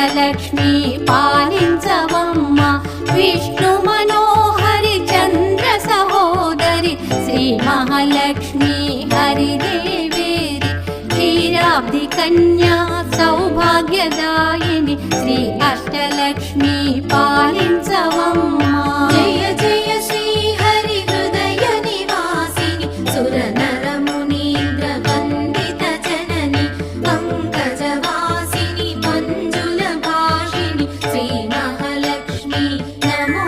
అష్టలక్ష్మి పాలించవమ్మ విష్ణు మనోహరి చంద్ర సహోదరి శ్రీ మహాలక్ష్మి హరిదేవేరి క్షీరాబ్ది కన్యా సౌభాగ్యదాయిని శ్రీ అష్టలక్ష్మి పాలించవమ్మ జయ జయ శ్రీ హరి హృదయ నివాసిని సుర నర మునీంద్ర వందిత జనని పంకజవాసిని మంజుల భాషిని శ్రీ మహాలక్ష్మి నమో